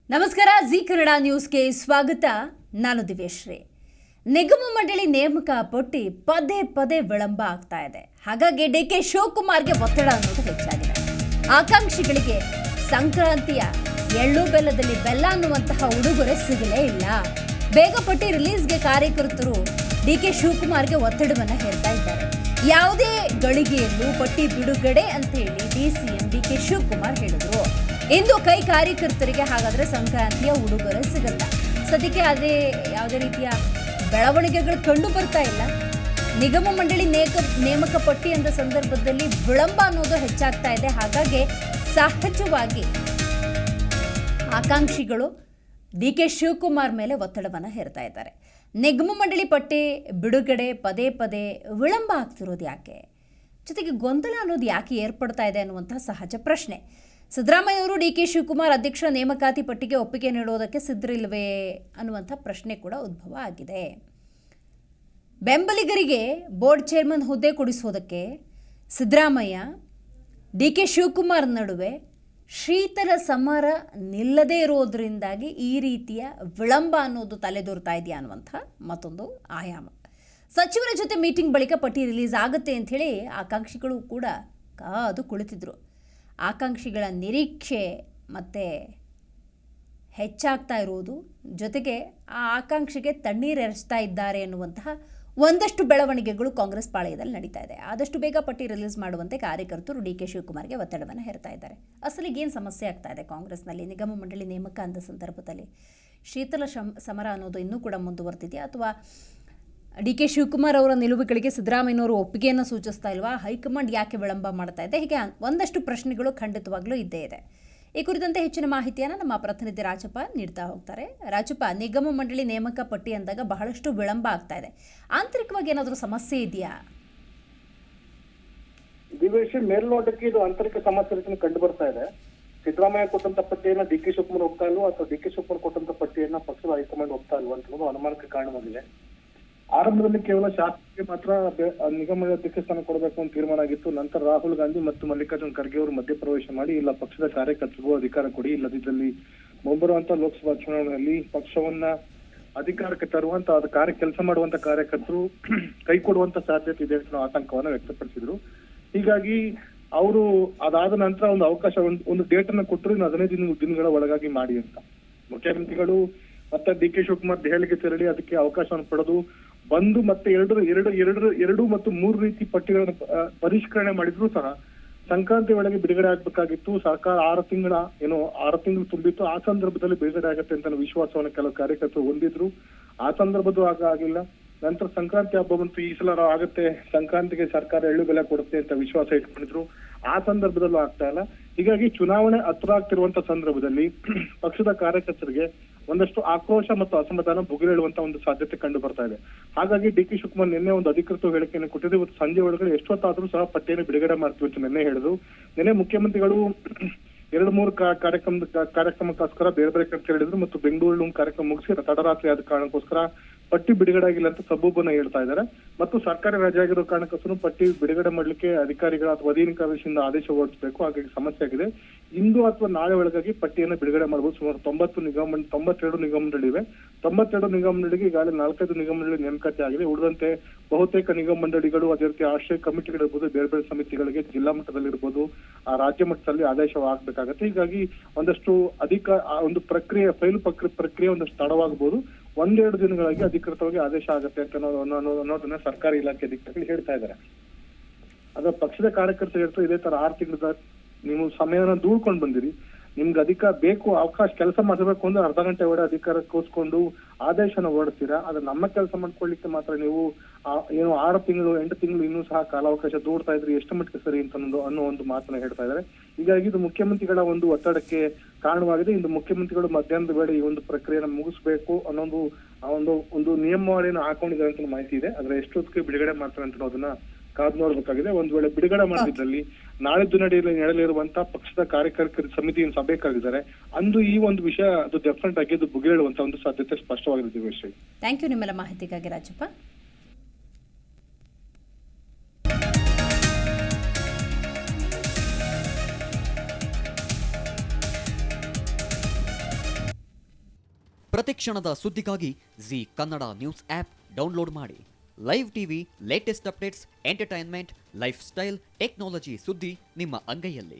ನಮಸ್ಕಾರ, ಜಿ ಕನ್ನಡ ನ್ಯೂಸ್ಗೆ ಸ್ವಾಗತ. ನಾನು ದಿವ್ಯಶ್ರೀ. ನಿಗಮ ಮಂಡಳಿ ನೇಮಕ ಪಟ್ಟಿ ಪದೇ ಪದೇ ವಿಳಂಬ ಆಗ್ತಾ ಇದೆ. ಹಾಗಾಗಿ ಡಿಕೆ ಶಿವಕುಮಾರ್ಗೆ ಒತ್ತಡ ಅನ್ನೋದು ಹೆಚ್ಚಾಗಿದೆ. ಆಕಾಂಕ್ಷಿಗಳಿಗೆ ಸಂಕ್ರಾಂತಿಯ ಎಳ್ಳು ಬೆಲ್ಲದಲ್ಲಿ ಬೆಲ್ಲ ಅನ್ನುವಂತಹ ಉಡುಗೊರೆ ಸಿಗಲೇ ಇಲ್ಲ. ಬೇಗ ಪಟ್ಟಿ ರಿಲೀಸ್ಗೆ ಕಾರ್ಯಕರ್ತರು ಡಿಕೆ ಶಿವಕುಮಾರ್ಗೆ ಒತ್ತಡವನ್ನು ಹೇರ್ತಾ ಇದ್ದಾರೆ. ಯಾವುದೇ ಗಳಿಗೆಯಲ್ಲೂ ಪಟ್ಟಿ ಬಿಡುಗಡೆ ಅಂತ ಹೇಳಿ ಡಿಸಿಎಂ ಡಿಕೆ ಶಿವಕುಮಾರ್ ಹೇಳಿದ್ರು. ಇಂದು ಕೈ ಕಾರ್ಯಕರ್ತರಿಗೆ ಹಾಗಾದ್ರೆ ಸಂಕ್ರಾಂತಿಯ ಉಡುಗೊರೆ ಸಿಗಲ್ಲ. ಸದ್ಯಕ್ಕೆ ಅದೇ ಯಾವುದೇ ರೀತಿಯ ಬೆಳವಣಿಗೆಗಳು ಕಂಡು ಬರ್ತಾ ಇಲ್ಲ. ನಿಗಮ ಮಂಡಳಿ ನೇಮಕ ಪಟ್ಟಿ ಅಂದ ಸಂದರ್ಭದಲ್ಲಿ ವಿಳಂಬ ಅನ್ನೋದು ಹೆಚ್ಚಾಗ್ತಾ ಇದೆ. ಹಾಗಾಗಿ ಸಹಜವಾಗಿ ಆಕಾಂಕ್ಷಿಗಳು ಡಿಕೆ ಶಿವಕುಮಾರ್ ಮೇಲೆ ಒತ್ತಡವನ್ನು ಹೇರ್ತಾ ಇದ್ದಾರೆ. ನಿಗಮ ಮಂಡಳಿ ಪಟ್ಟಿ ಬಿಡುಗಡೆ ಪದೇ ಪದೇ ವಿಳಂಬ ಆಗ್ತಿರೋದು ಯಾಕೆ, ಜೊತೆಗೆ ಗೊಂದಲ ಅನ್ನೋದು ಯಾಕೆ ಏರ್ಪಡ್ತಾ ಇದೆ ಅನ್ನುವಂತಹ ಸಹಜ ಪ್ರಶ್ನೆ. ಸಿದ್ದರಾಮಯ್ಯವರು ಡಿಕೆ ಶಿವಕುಮಾರ್ ಅಧ್ಯಕ್ಷರ ನೇಮಕಾತಿ ಪಟ್ಟಿಗೆ ಒಪ್ಪಿಗೆ ನೀಡೋದಕ್ಕೆ ಸಿದ್ಧರಿಲ್ವೇ ಅನ್ನುವಂಥ ಪ್ರಶ್ನೆ ಕೂಡ ಉದ್ಭವ ಆಗಿದೆ. ಬೆಂಬಲಿಗರಿಗೆ ಬೋರ್ಡ್ ಚೇರ್ಮನ್ ಹುದ್ದೆ ಕೊಡಿಸೋದಕ್ಕೆ ಸಿದ್ದರಾಮಯ್ಯ ಡಿಕೆ ಶಿವಕುಮಾರ್ ನಡುವೆ ಶೀತಲ ಸಮರ ನಿಲ್ಲದೇ ಇರೋದ್ರಿಂದಾಗಿ ಈ ರೀತಿಯ ವಿಳಂಬ ಅನ್ನೋದು ತಲೆದೋರ್ತಾ ಇದೆಯಾ ಅನ್ನುವಂಥ ಮತ್ತೊಂದು ಆಯಾಮ. ಸಚಿವರ ಜೊತೆ ಮೀಟಿಂಗ್ ಬಳಿಕ ಪಟ್ಟಿ ರಿಲೀಸ್ ಆಗುತ್ತೆ ಅಂಥೇಳಿ ಆಕಾಂಕ್ಷಿಗಳು ಕೂಡ ಕಾದು ಕುಳಿತಿದ್ರು. ಆಕಾಂಕ್ಷಿಗಳ ನಿರೀಕ್ಷೆ ಮತ್ತೆ ಹೆಚ್ಚಾಗ್ತಾ ಇರುವುದು, ಜೊತೆಗೆ ಆ ಆಕಾಂಕ್ಷೆಗೆ ತಣ್ಣೀರೆರಚ್ತಾ ಇದ್ದಾರೆ ಎನ್ನುವಂತಹ ಒಂದಷ್ಟು ಬೆಳವಣಿಗೆಗಳು ಕಾಂಗ್ರೆಸ್ ಪಾಳೆಯದಲ್ಲಿ ನಡೀತಾ ಇದೆ. ಆದಷ್ಟು ಬೇಗ ಪಟ್ಟಿ ರಿಲೀಸ್ ಮಾಡುವಂತೆ ಕಾರ್ಯಕರ್ತರು ಡಿ ಕೆ ಶಿವಕುಮಾರ್ಗೆ ಒತ್ತಡವನ್ನು ಹೇರ್ತಾ ಇದ್ದಾರೆ. ಅಸಲಿಗೆ ಏನು ಸಮಸ್ಯೆ ಆಗ್ತಾ ಇದೆ ಕಾಂಗ್ರೆಸ್ನಲ್ಲಿ ನಿಗಮ ಮಂಡಳಿ ನೇಮಕ ಅಂದ ಸಂದರ್ಭದಲ್ಲಿ? ಶೀತಲ ಸಮರ ಅನ್ನೋದು ಇನ್ನೂ ಕೂಡ ಮುಂದುವರೆದಿದೆಯಾ, ಅಥವಾ ಡಿ ಕೆ ಶಿವಕುಮಾರ್ ಅವರ ನಿಲುವುಗಳಿಗೆ ಸಿದ್ದರಾಮಯ್ಯನವರು ಒಪ್ಪಿಗೆಯನ್ನು ಸೂಚಿಸ್ತಾ ಇಲ್ವಾ? ಹೈಕಮಾಂಡ್ ಯಾಕೆ ವಿಳಂಬ ಮಾಡ್ತಾ ಇದೆ? ಹೀಗೆ ಒಂದಷ್ಟು ಪ್ರಶ್ನೆಗಳು ಖಂಡಿತವಾಗ್ಲೂ ಇದ್ದೇ ಇದೆ. ಈ ಕುರಿತಂತೆ ಹೆಚ್ಚಿನ ಮಾಹಿತಿಯನ್ನು ನಮ್ಮ ಪ್ರತಿನಿಧಿ ರಾಜಪ್ಪ ನೀಡ್ತಾ ಹೋಗ್ತಾರೆ. ರಾಜಪ್ಪ, ನಿಗಮ ಮಂಡಳಿ ನೇಮಕ ಪಟ್ಟಿ ಅಂದಾಗ ಬಹಳಷ್ಟು ವಿಳಂಬ ಆಗ್ತಾ ಇದೆ. ಆಂತರಿಕವಾಗಿ ಏನಾದರೂ ಸಮಸ್ಯೆ ಇದೆಯಾ? ದಿವೇಶಿ, ಮೇಲ್ನೋಟಕ್ಕೆ ಇದು ಆಂತರಿಕ ಸಮಸ್ಯೆ ಕಂಡು ಬರ್ತಾ ಇದೆ. ಸಿದ್ದರಾಮಯ್ಯ ಕೊಟ್ಟಂತ ಪಟ್ಟಿಯನ್ನ ಡಿ ಕೆ ಶಿವಕುಮಾರ್ ಒಪ್ತಾ ಇಲ್ವೋ, ಅಥವಾ ಡಿ ಕೆ ಶಿವಕುಮಾರ್ ಕೊಟ್ಟಂತ ಪಟ್ಟಿಯನ್ನ ಪಕ್ಷದ ಹೈಕಮಾಂಡ್ ಒಪ್ತಾ ಇಲ್ವೋ ಅಂತ ಅನುಮಾನಕ್ಕೆ ಕಾರಣವಾಗಿದೆ. ಆರಂಭದಲ್ಲಿ ಕೇವಲ ಶಾಸಕರಿಗೆ ಮಾತ್ರ ನಿಗಮ ಅಧ್ಯಕ್ಷ ಸ್ಥಾನ ಕೊಡಬೇಕು ಅಂತ ತೀರ್ಮಾನ ಆಗಿತ್ತು. ನಂತರ ರಾಹುಲ್ ಗಾಂಧಿ ಮತ್ತು ಮಲ್ಲಿಕಾರ್ಜುನ್ ಖರ್ಗೆ ಅವರು ಮಧ್ಯಪ್ರವೇಶ ಮಾಡಿ, ಇಲ್ಲ ಪಕ್ಷದ ಕಾರ್ಯಕರ್ತರಿಗೂ ಅಧಿಕಾರ ಕೊಡಿ, ಇಲ್ಲದಿದ್ದಲ್ಲಿ ಮುಂಬರುವಂತ ಲೋಕಸಭಾ ಚುನಾವಣೆಯಲ್ಲಿ ಪಕ್ಷವನ್ನ ಅಧಿಕಾರಕ್ಕೆ ತರುವಂತ ಅದ ಕೆಲಸ ಮಾಡುವಂತ ಕಾರ್ಯಕರ್ತರು ಕೈ ಕೊಡುವಂತ ಸಾಧ್ಯತೆ ಇದೆ ಅಂತ ಆತಂಕವನ್ನ ವ್ಯಕ್ತಪಡಿಸಿದ್ರು. ಹೀಗಾಗಿ ಅವರು ಅದಾದ ನಂತರ ಒಂದು ಅವಕಾಶ, ಒಂದು ಡೇಟ್ ಅನ್ನ ಕೊಟ್ಟರು, ಇನ್ನು 15 ದಿನಗಳ ಒಳಗಾಗಿ ಮಾಡಿ ಅಂತ. ಮುಖ್ಯಮಂತ್ರಿಗಳು ಮತ್ತೆ ಡಿ ಕೆ ಶಿವಕುಮಾರ್ ದೆಹಲಿಗೆ ತೆರಳಿ ಅದಕ್ಕೆ ಅವಕಾಶವನ್ನು ಪಡೆದು ಬಂದು ಮತ್ತೆ ಎರಡು ಮತ್ತು 3 ರೀತಿ ಪಟ್ಟಿಗಳನ್ನು ಪರಿಷ್ಕರಣೆ ಮಾಡಿದ್ರು ಸಹ ಸಂಕ್ರಾಂತಿ ವೇಳೆಗೆ ಬಿಡುಗಡೆ ಆಗ್ಬೇಕಾಗಿತ್ತು. ಸರ್ಕಾರ 6 ತಿಂಗಳು ತುಂಬಿತ್ತು. ಆ ಸಂದರ್ಭದಲ್ಲಿ ಬಿಡುಗಡೆ ಆಗತ್ತೆ ಅಂತ ವಿಶ್ವಾಸವನ್ನು ಕೆಲವು ಕಾರ್ಯಕರ್ತರು ಹೊಂದಿದ್ರು. ಆ ಸಂದರ್ಭದ್ದು ಆಗಿಲ್ಲ. ನಂತರ ಸಂಕ್ರಾಂತಿ ಹಬ್ಬ ಬಂತು, ಈ ಸಲ ಆಗತ್ತೆ, ಸಂಕ್ರಾಂತಿಗೆ ಸರ್ಕಾರ ಎಳ್ಳು ಬೆಲೆ ಕೊಡುತ್ತೆ ಅಂತ ವಿಶ್ವಾಸ ಇಟ್ಕೊಂಡಿದ್ರು. ಆ ಸಂದರ್ಭದಲ್ಲೂ ಆಗ್ತಾ ಇಲ್ಲ. ಹೀಗಾಗಿ ಚುನಾವಣೆ ಹತ್ರ ಆಗ್ತಿರುವಂತ ಸಂದರ್ಭದಲ್ಲಿ ಪಕ್ಷದ ಕಾರ್ಯಕರ್ತರಿಗೆ ಒಂದಷ್ಟು ಆಕ್ರೋಶ ಮತ್ತು ಅಸಮಾಧಾನ ಭುಗಿಲೇಳುವಂತ ಒಂದು ಸಾಧ್ಯತೆ ಕಂಡು ಬರ್ತಾ ಇದೆ. ಹಾಗಾಗಿ ಡಿ ಕೆ ಶಿವಕುಮಾರ್ ನಿನ್ನೆ ಒಂದು ಅಧಿಕೃತ ಹೇಳಿಕೆಯನ್ನು ಕೊಟ್ಟಿದ್ದು, ಇವತ್ತು ಸಂಜೆ ಒಳಗಡೆ ಎಷ್ಟೊತ್ತಾದ್ರೂ ಸಹ ಪಟ್ಟಿಯನ್ನು ಬಿಡುಗಡೆ ಮಾಡ್ತೀವಿ ಅಂತ ನಿನ್ನೆ ಹೇಳಿದ್ರು. ನಿನ್ನೆ ಮುಖ್ಯಮಂತ್ರಿಗಳು 2-3 ಕಾರ್ಯಕ್ರಮಕ್ಕೋಸ್ಕರ ಬೇರೆ ಬೇರೆ ಕಡೆ ಹೇಳಿದ್ರು, ಮತ್ತು ಬೆಂಗಳೂರು ಕಾರ್ಯಕ್ರಮ ಮುಗಿಸಿ ತಡರಾತ್ರಿ ಆದ ಕಾರಣಕ್ಕೋಸ್ಕರ ಪಟ್ಟಿ ಬಿಡುಗಡೆ ಆಗಿಲ್ಲ ಅಂತ ಸಬೂಬನ್ನ ಹೇಳ್ತಾ ಇದ್ದಾರೆ. ಮತ್ತು ಸರ್ಕಾರಿ ರಜೆ ಆಗಿರೋ ಕಾರಣಕ್ಕೋಸ್ಕರ ಪಟ್ಟಿ ಬಿಡುಗಡೆ ಮಾಡ್ಲಿಕ್ಕೆ ಅಧಿಕಾರಿಗಳ ಅಥವಾ ಅಧೀನಕಾದೇಶದಿಂದ ಆದೇಶ ಹೊರಡಿಸಬೇಕು. ಹಾಗಾಗಿ ಸಮಸ್ಯೆ ಆಗಿದೆ. ಇಂದು ಅಥವಾ ನಾಳೆ ಒಳಗಾಗಿ ಪಟ್ಟಿಯನ್ನು ಬಿಡುಗಡೆ ಮಾಡಬಹುದು. ಸುಮಾರು 92 ನಿಗಮ ಮಂಡಳಿವೆ. 92 ನಿಗಮ ಮಂಡಳಿಗೆ ಈಗಾಗಲೇ 4-5 ನಿಗಮ ಮಂಡಳಿ ನೇಮಕಾತಿ ಆಗಿದೆ. ಉಳಿದಂತೆ ಬಹುತೇಕ ನಿಗಮ ಮಂಡಳಿಗಳು, ಅದೇ ರೀತಿ ಆಶ್ರಯ ಕಮಿಟಿಗಳಿರ್ಬೋದು, ಬೇರೆ ಬೇರೆ ಸಮಿತಿಗಳಿಗೆ ಜಿಲ್ಲಾ ಮಟ್ಟದಲ್ಲಿರ್ಬೋದು, ರಾಜ್ಯ ಮಟ್ಟದಲ್ಲಿ ಆದೇಶ ಆಗ್ಬೇಕಾಗತ್ತೆ. ಹೀಗಾಗಿ ಒಂದಷ್ಟು ಒಂದು ಪ್ರಕ್ರಿಯೆ, ಫೈಲ್ ಪ್ರಕ್ರಿಯೆ ಒಂದಷ್ಟು ತಡವಾಗಬಹುದು. 1-2 ದಿನಗಳಲ್ಲಿ ಅಧಿಕೃತವಾಗಿ ಆದೇಶ ಆಗುತ್ತೆ ಅಂತ ಅನ್ನೋದನ್ನ ಸರ್ಕಾರಿ ಇಲಾಖೆ ಅಧಿಕಾರಿಗಳು ಹೇಳ್ತಾ ಇದ್ದಾರೆ. ಅದ್ರ ಪಕ್ಷದ ಕಾರ್ಯಕರ್ತರು ಹೇಳ್ತಾರೆ, ಇದೇ ತರ 6 ತಿಂಗಳ ನೀವು ಸಮಯನ ದೂಡ್ಕೊಂಡು ಬಂದಿರಿ, ನಿಮ್ಗೆ ಅಧಿಕಾರ ಬೇಕು, ಅವಕಾಶ ಕೆಲಸ ಮಾಡಬೇಕು ಅಂದ್ರೆ ಅರ್ಧ ಗಂಟೆ ಒಳಗೆ ಅಧಿಕಾರ ಕೋಸ್ಕೊಂಡು ಆದೇಶನ ಹೊರಡ್ತೀರಾ. ಆದ್ರೆ ನಮ್ಮ ಕೆಲಸ ಮಾಡ್ಕೊಳ್ಳಿಕ್ಕೆ ಮಾತ್ರ ನೀವು 6 ತಿಂಗಳು 8 ತಿಂಗಳು ಇನ್ನೂ ಸಹ ಕಾಲಾವಕಾಶ ದೂಡ್ತಾ ಇದ್ರಿ, ಎಷ್ಟು ಮಟ್ಟಿಗೆ ಸರಿ ಅಂತ ಅನ್ನೋ ಒಂದು ಮಾತನ್ನ ಹೇಳ್ತಾ ಇದ್ದಾರೆ. ಹೀಗಾಗಿ ಇದು ಮುಖ್ಯಮಂತ್ರಿಗಳ ಒಂದು ಒತ್ತಡಕ್ಕೆ ಕಾರಣವಾಗಿದೆ. ಇಂದು ಮುಖ್ಯಮಂತ್ರಿಗಳು ಮಧ್ಯಾಹ್ನದ ವೇಳೆ ಈ ಒಂದು ಪ್ರಕ್ರಿಯೆನ ಮುಗಿಸ್ಬೇಕು ಅನ್ನೋ ಒಂದು ನಿಯಮಾವಳಿಯನ್ನು ಹಾಕೊಂಡಿದ್ದಾರೆ ಅಂತ ಮಾಹಿತಿ ಇದೆ. ಆದ್ರೆ ಎಷ್ಟೊತ್ತಿಗೆ ಬಿಡುಗಡೆ ಮಾಡ್ತಾರೆ ಅಂತ ಅದನ್ನ ಕಾದು ನೋಡ್ಬೇಕಾಗಿದೆ. ಒಂದ್ ವೇಳೆ ಬಿಡುಗಡೆ ಮಾಡಿದ್ರಲ್ಲಿ ನಾಳಿದ್ದು ನಡೆಯಲಿರುವಂತಹ ಪಕ್ಷದ ಕಾರ್ಯಕರ್ತರ ಸಮಿತಿ ಸಭೆ ಕರೆದಿದ್ದಾರೆ. ಅಂದು ಈ ಒಂದು ವಿಷಯ ಅದು ಡೆಫಿನೆಟ್ ಆಗಿ ಅದು ಬುಗಿಲೇಳುವಂತ ಒಂದು ಸಾಧ್ಯತೆ ಸ್ಪಷ್ಟವಾಗಿದೆ. ವಿಷಯ. ಥ್ಯಾಂಕ್ ಯು ನಿಮ್ಮೆಲ್ಲ ಮಾಹಿತಿಗಾಗಿ ರಾಜಪ್ಪ. ಪ್ರತಿಕ್ಷಣದ ಸುದ್ದಿಗಾಗಿ Zee Kannada news app download ಮಾಡಿ. Live TV, latest updates, entertainment, lifestyle, technology ಸುದ್ದಿ ನಿಮ್ಮ ಅಂಗೈಯಲ್ಲಿ.